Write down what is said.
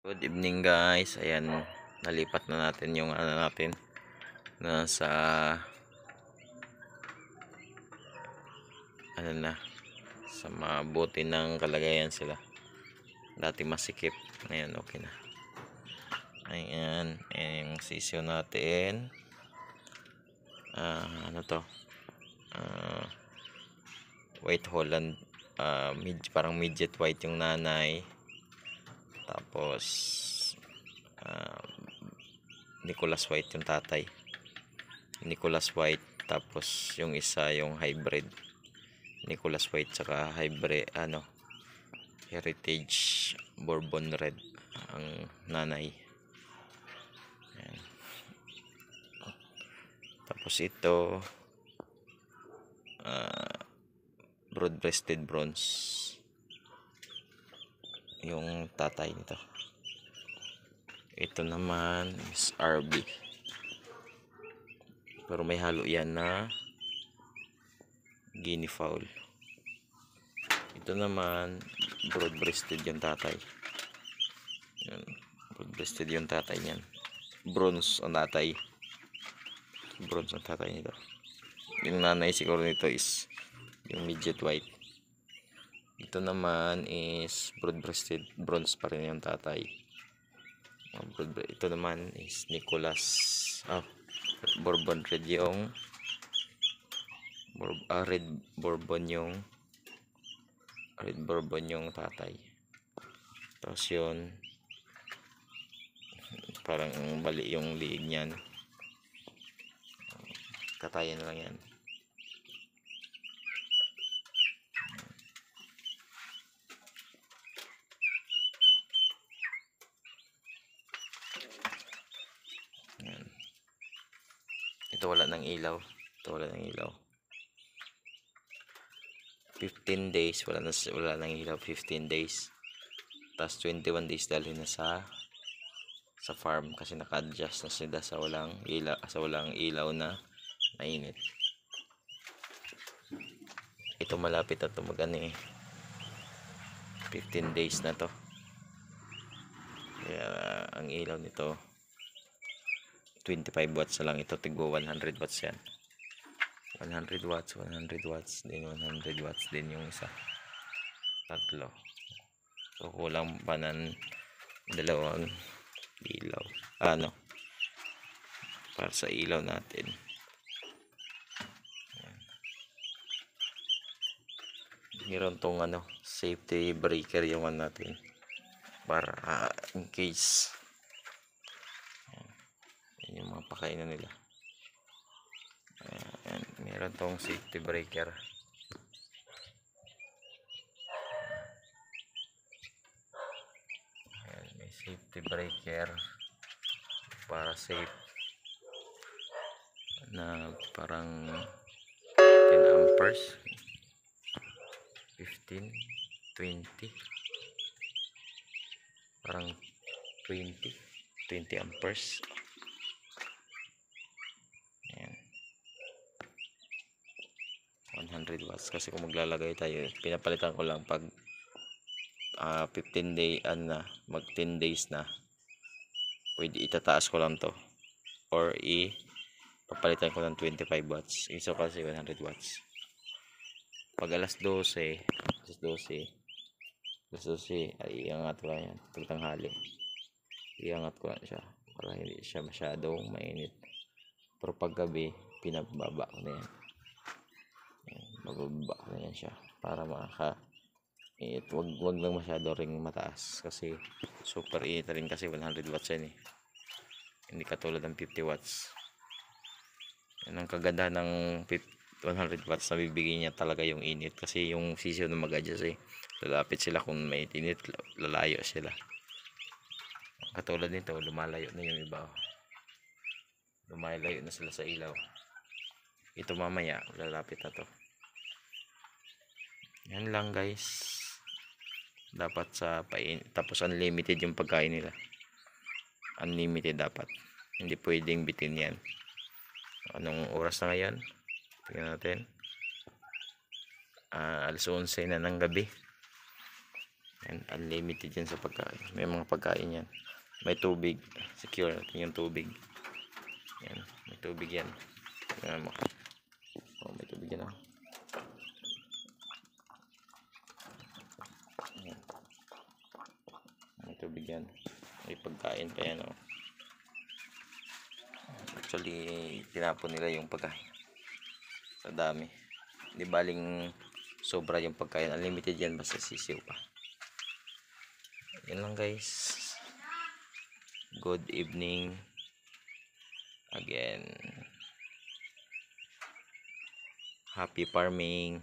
Good evening guys. Ayan, nalipat na natin yung natin nasa na sa mabuti ng kalagayan sila. Dati masikip, ngayon okay na. Ayan, yung sisyo natin. Ano to? White Holland, parang midget white yung nanay. Tapos Nicholas White yung tatay. Nicholas White, tapos yung isa yung hybrid. Nicholas White saka hybrid Heritage Bourbon Red ang nanay. Ayan. Tapos ito broad-breasted bronze yung tatay nito. Ito naman is RB, pero may halo yan na Guinea fowl. Ito naman broad-breasted yung tatay. Yan, broad-breasted yung tatay niyan. Bronze ang tatay. Bronze ang tatay nito. Yung nanay siguro nito is yung midget white. Ito naman is broad-breasted bronze pa rin yung tatay. Ito naman is Nicholas Bourbon Red yung Red Bourbon yung tatay. Tapos yun, parang bali yung liig niyan. Katayan lang yan. Yan. Ito wala ng ilaw. 15 days wala nang ilaw. 15 days. Tapos 21 days dalhin na sa farm kasi naka-adjust na sila sa walang ilaw na mainit. Ito malapit na ito 15 days na to. Kaya ang ilaw nito 25 watts na lang ito, tigwa 100 watts yan. 100 watts din, 100 watts din yung isa. Tatlo. So kulang pa ng dalawang ilaw. Para sa ilaw natin. Meron tong safety breaker yung natin para in case. Yan yung mga pakainan nila. Ayan, meron tong safety breaker. Ayan, may safety breaker para safe na parang 10 amperes, 15, 20, parang 20 amperes. Ayan, 100 watts kasi kung maglalagay tayo, pinapalitan ko lang pag 15 day mag 10 days na, pwede itataas ko lang to or papalitan ko ng 25 watts. Iso kasi 100 watts. Pag alas 12 ay iangat ko lang yan. Pag tanghali iangat ko lang siya para hindi siya masyadong mainit. Pero pag gabi pinababa ko na yan. Bababa ko na yan siya para wag lang masyado ring mataas kasi super init rin kasi 100 watts yan hindi katulad ng 50 watts. Yan ang kaganda ng 100 watts, nabibigay niya talaga yung init kasi yung sisyo na mag-adjust lalapit sila kung may init, lalayo sila. Katulad nito, lumalayo na yung iba. Lumalayo na sila sa ilaw. Ito mamaya lalapit na to. Yan lang guys. Dapat tapos unlimited yung pagkain nila. Unlimited dapat. Hindi pwedeng bitin yan. Anong oras na ngayon? Tingnan natin. Alas 11 na ng gabi. And unlimited yan sa pagkain. May mga pagkain yan. May tubig. Secure natin yung tubig. Yan. May tubig yan. Tingnan mo. Oh, may tubig yan. Yan. May tubig yan. May pagkain pa yan. Oh. Actually, tinapon nila yung pagkain. Sa dami. Di baling sobra yung pagkain. Unlimited yan. Basta sisiw pa. Yan lang guys. Good evening again. Happy farming.